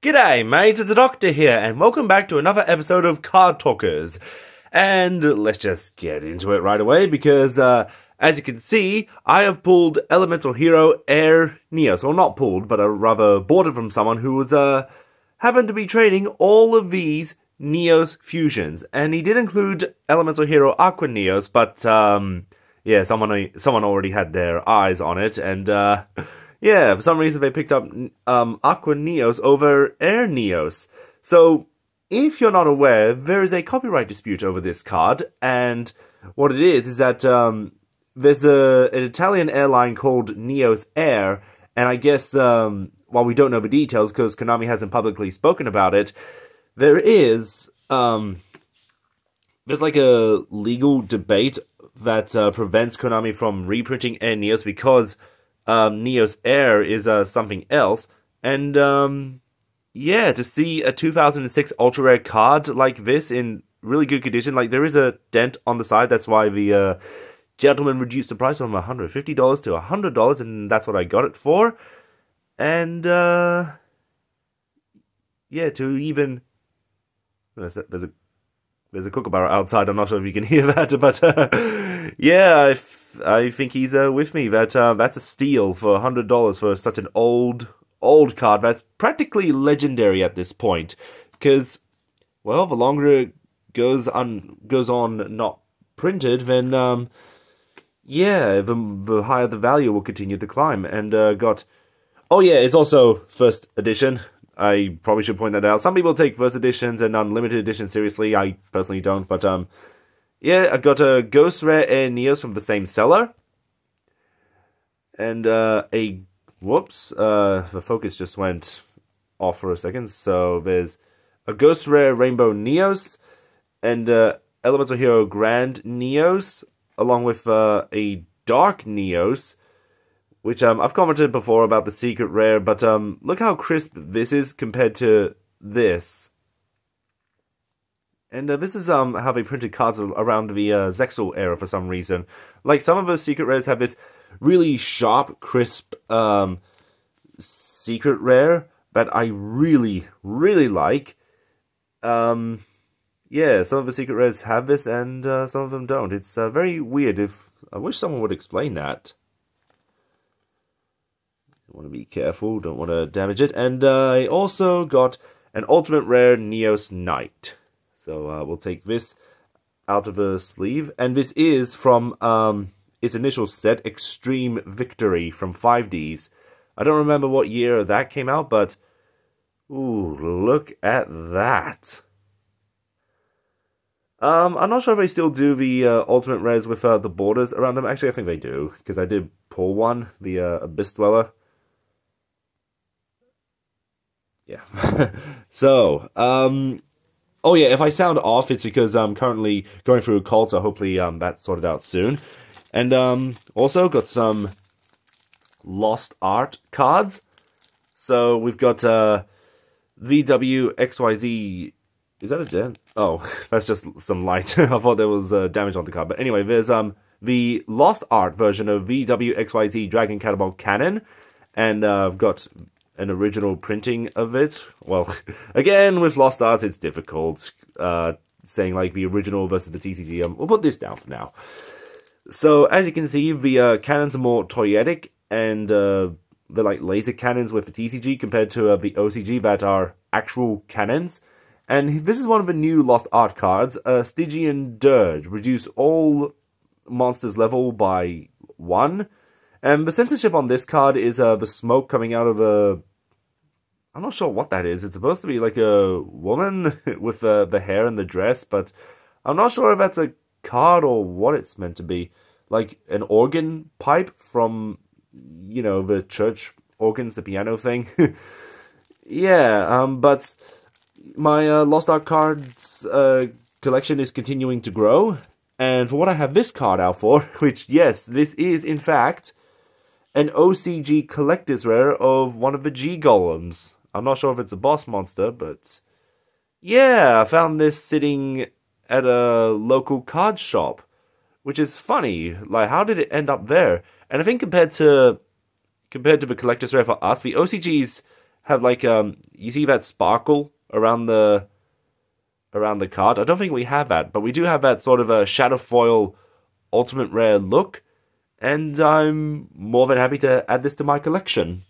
G'day, mates, it's the Doctor here, and welcome back to another episode of Card Talkers. And let's just get into it right away, because, as you can see, I have pulled Elemental Hero Air Neos. Or not pulled, but rather bought it from someone who was, happened to be trading all of these Neos fusions. And he did include Elemental Hero Aqua Neos, but, yeah, someone already had their eyes on it, and, yeah, for some reason they picked up Aqua Neos over Air Neos. So, if you're not aware, there is a copyright dispute over this card, and what it is that there's an Italian airline called Neos Air, and I guess, while we don't know the details because Konami hasn't publicly spoken about it, there is, there's like a legal debate that prevents Konami from reprinting Air Neos because Neos Air is something else, and yeah, to see a 2006 ultra rare card like this in really good condition, like there is a dent on the side, that's why the gentleman reduced the price from $150 to $100, and that's what I got it for, and yeah, to even, there's a kookaburra outside, I'm not sure if you can hear that, but yeah, I think he's with me. That's a steal for $100 for such an old card that's practically legendary at this point. Because, well, the longer it goes on not printed, then yeah, the higher the value will continue to climb. And oh yeah, it's also first edition. I probably should point that out. Some people take first editions and unlimited editions seriously. I personally don't, but yeah, I got a Ghost Rare Air Neos from the same seller. And whoops, the focus just went off for a second. So there's a Ghost Rare Rainbow Neos and Elemental Hero Grand Neos, along with a Dark Neos, which I've commented before about the secret rare, but look how crisp this is compared to this. And this is how they printed cards around the Zexal era for some reason. Like, some of those secret rares have this really sharp, crisp secret rare that I really, really like. Yeah, some of the secret rares have this and some of them don't. It's very weird. I wish someone would explain that. Want to be careful, don't want to damage it. And I also got an Ultimate Rare Neos Knight. So we'll take this out of the sleeve. And this is from its initial set, Extreme Victory, from 5Ds. I don't remember what year that came out, but ooh, look at that. I'm not sure if they still do the Ultimate Rares with the borders around them. Actually, I think they do, because I did pull one, the Abyss Dweller. Yeah. So, oh yeah, if I sound off, it's because I'm currently going through a cold, so hopefully that's sorted out soon. And also got some Lost Art cards. So we've got VWXYZ. Is that a dent? Oh, that's just some light. I thought there was damage on the card. But anyway, there's the Lost Art version of VWXYZ Dragon Catapult Cannon. And I've got an original printing of it. Well, again, with Lost Art, it's difficult saying like the original versus the TCG. We'll put this down for now. So, as you can see, the cannons are more toyetic, and they're like laser cannons with the TCG compared to the OCG that are actual cannons. And this is one of the new Lost Art cards, Stygian Dirge. Reduce all monsters level by 1. And the censorship on this card is the smoke coming out of a... I'm not sure what that is. It's supposed to be like a woman with the hair and the dress, but I'm not sure if that's a card or what it's meant to be. Like an organ pipe from, you know, the church organs, the piano thing. Yeah, but my Lost Art cards collection is continuing to grow. And for what I have this card out for, which, yes, this is, in fact, an OCG collector's rare of one of the G-Golems. I'm not sure if it's a boss monster, but yeah, I found this sitting at a local card shop, which is funny. Like, how did it end up there? And I think compared to the collector's rare for us, the OCGs have like you see that sparkle around the card. I don't think we have that, but we do have that sort of a shadow foil ultimate rare look, and I'm more than happy to add this to my collection.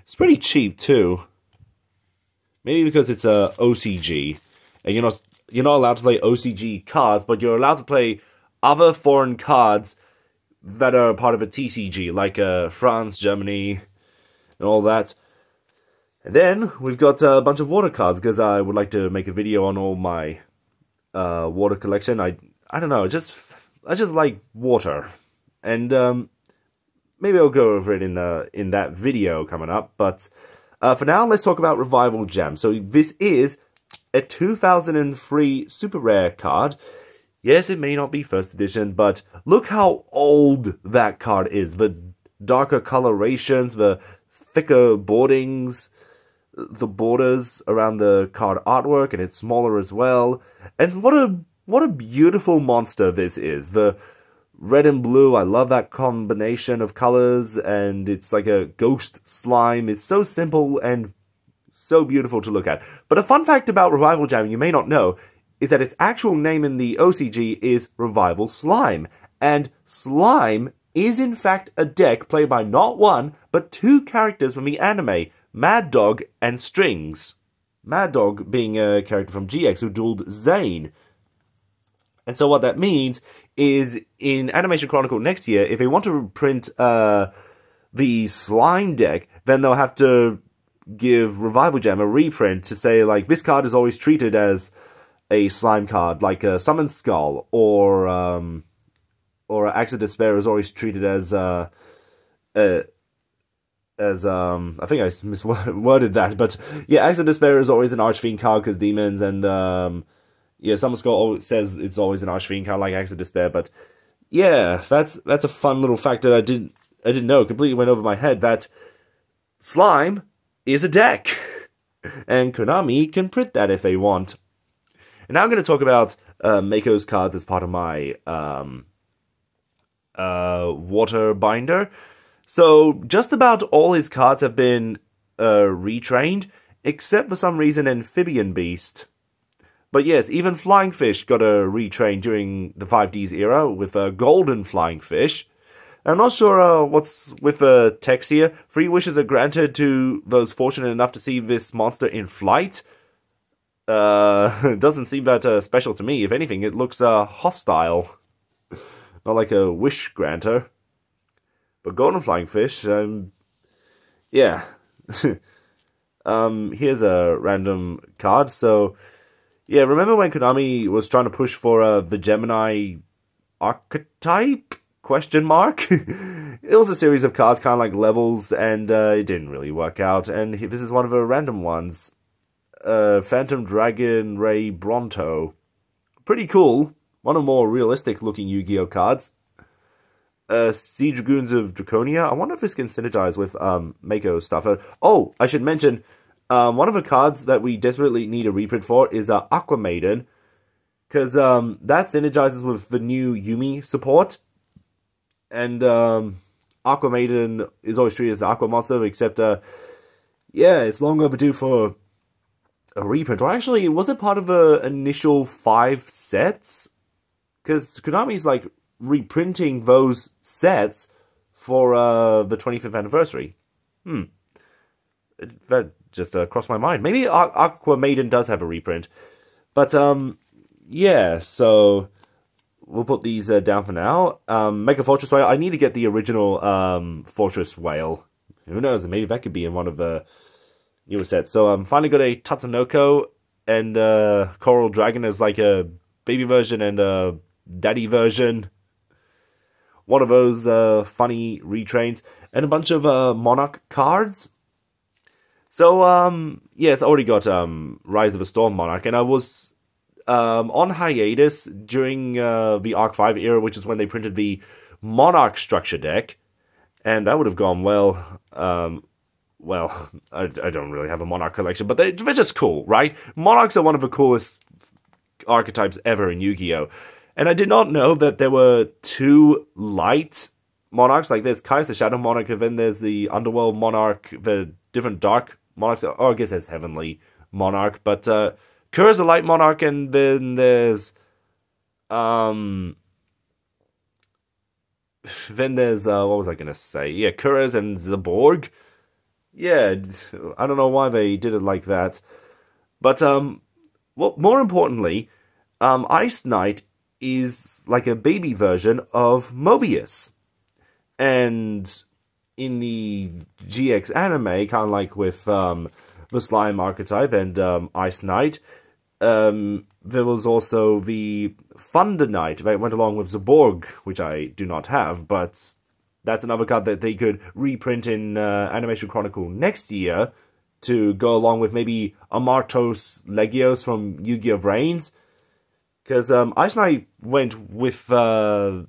It's pretty cheap too. Maybe because it's a OCG, and you're not allowed to play OCG cards, but you're allowed to play other foreign cards that are part of a TCG, like France, Germany, and all that. And then we've got a bunch of water cards, because I would like to make a video on all my water collection. I don't know, I just like water, and maybe I'll go over it in that video coming up. But for now, let's talk about Revival Gem. So this is a 2003 super rare card. Yes, it may not be first edition, but look how old that card is. The darker colorations, the thicker boardings, the borders around the card artwork, and it's smaller as well. And what a beautiful monster this is. The red and blue, I love that combination of colors, and it's like a ghost slime. It's so simple and so beautiful to look at. But a fun fact about Revival Jam you may not know is that its actual name in the OCG is Revival Slime. And Slime is in fact a deck played by not one, but two characters from the anime, Mad Dog and Strings. Mad Dog being a character from GX who dueled Zane. And so what that means is, in Animation Chronicle next year, if they want to print the Slime deck, then they'll have to give Revival Gem a reprint to say, like, this card is always treated as a Slime card, like a Summon Skull, or Axe of Despair is always treated as I think I misworded that, but yeah, Axe of Despair is always an Archfiend card because demons, and yeah, Summon Skull always says it's always an Archfiend card like Axe of Despair. But yeah, that's a fun little fact that I didn't know. Completely went over my head that Slime is a deck, and Konami can print that if they want. And now I'm going to talk about Mako's cards as part of my water binder. So just about all his cards have been retrained, except for some reason Amphibian Beast. But yes, even Flying Fish got a retrain during the 5Ds era with a Golden Flying Fish. I'm not sure what's with the text here. 3 wishes are granted to those fortunate enough to see this monster in flight. It doesn't seem that special to me. If anything, it looks hostile. Not like a wish granter. But Golden Flying Fish, yeah. Here's a random card. So, yeah, remember when Konami was trying to push for the Gemini archetype? Question mark? It was a series of cards, kind of like levels, and it didn't really work out. And this is one of the random ones. Phantom Dragon Ray Bronto. Pretty cool. One of the more realistic looking Yu-Gi-Oh cards. Sea Dragoons of Draconia. I wonder if this can synergize with Mako stuff. Oh, I should mention, one of the cards that we desperately need a reprint for is Aqua Maiden. Because that synergizes with the new Yumi support. And Aqua Maiden is always treated as an Aqua Monster, except, yeah, it's long overdue for a reprint. Or actually, was it part of the initial 5 sets? Because Konami's, like, reprinting those sets for the 25th anniversary. That just crossed my mind. Maybe Aqua Maiden does have a reprint. But, yeah, so we'll put these down for now. Mega Fortress Whale. I need to get the original Fortress Whale. Who knows? Maybe that could be in one of the newer sets. So finally got a Tatsunoko and Coral Dragon as like a baby version and a daddy version. One of those funny retrains. And a bunch of Monarch cards. So, yes, I already got Rise of a Storm Monarch. And I was on hiatus during the Arc 5 era, which is when they printed the Monarch structure deck. And that would have gone well. Well, I don't really have a Monarch collection, but they're just cool, right? Monarchs are one of the coolest archetypes ever in Yu-Gi-Oh! And I did not know that there were 2 light Monarchs. Like, there's Caius the Shadow Monarch, and then there's the Underworld Monarch, the different dark monarchs. Oh, I guess there's Heavenly Monarch, but Kura's a light monarch, and then there's what was I gonna say? Yeah, Kura's and Zaborg. Yeah, I don't know why they did it like that, but well, more importantly, Ice Knight is like a baby version of Mobius, and in the GX anime, kind of like with the Slime archetype and Ice Knight, there was also the Thunder Knight that went along with Zaborg, which I do not have, but that's another card that they could reprint in Animation Chronicle next year to go along with maybe Amartos Legios from Yu-Gi-Oh! Brains. Because Ice Knight went with, what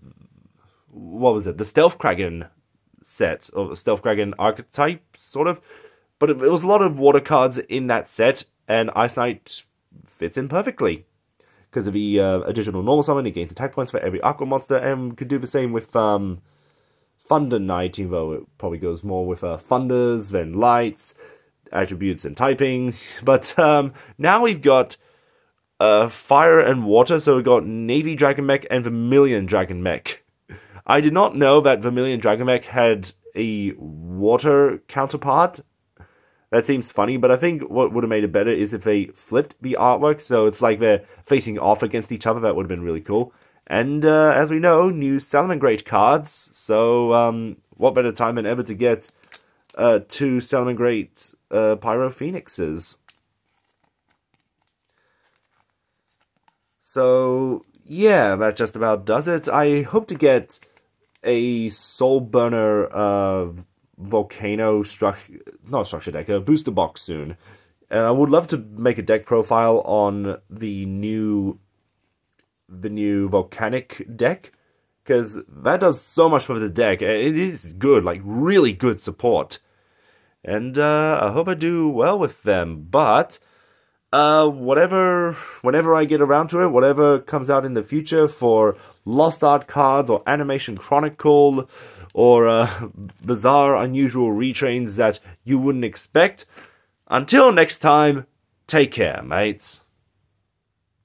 was it, the Stealth Kraken set, or Stealth Kraken archetype, sort of. But it was a lot of water cards in that set, and Ice Knight fits in perfectly. Because of the additional normal summon, it gains attack points for every Aqua monster, and could do the same with Thunder Knight, even though it probably goes more with Thunders than Lights, attributes and typing. But now we've got Fire and Water, so we've got Navy Dragon Mech and Vermilion Dragon Mech. I did not know that Vermilion Dragon Mech had a water counterpart. That seems funny, but I think what would have made it better is if they flipped the artwork, so it's like they're facing off against each other. That would have been really cool. And as we know, new Salamangreat cards, so what better time than ever to get 2 Salamangreat Pyro Phoenixes. So, yeah, that just about does it. I hope to get a Soul Burner Volcano structure deck, a booster box soon. And I would love to make a deck profile on the new Volcanic deck, because that does so much for the deck. It is good, like really good support. And I hope I do well with them, but whenever I get around to it, whatever comes out in the future for Lost Art cards or Animation Chronicle or bizarre, unusual retrains that you wouldn't expect. Until next time, take care, mates.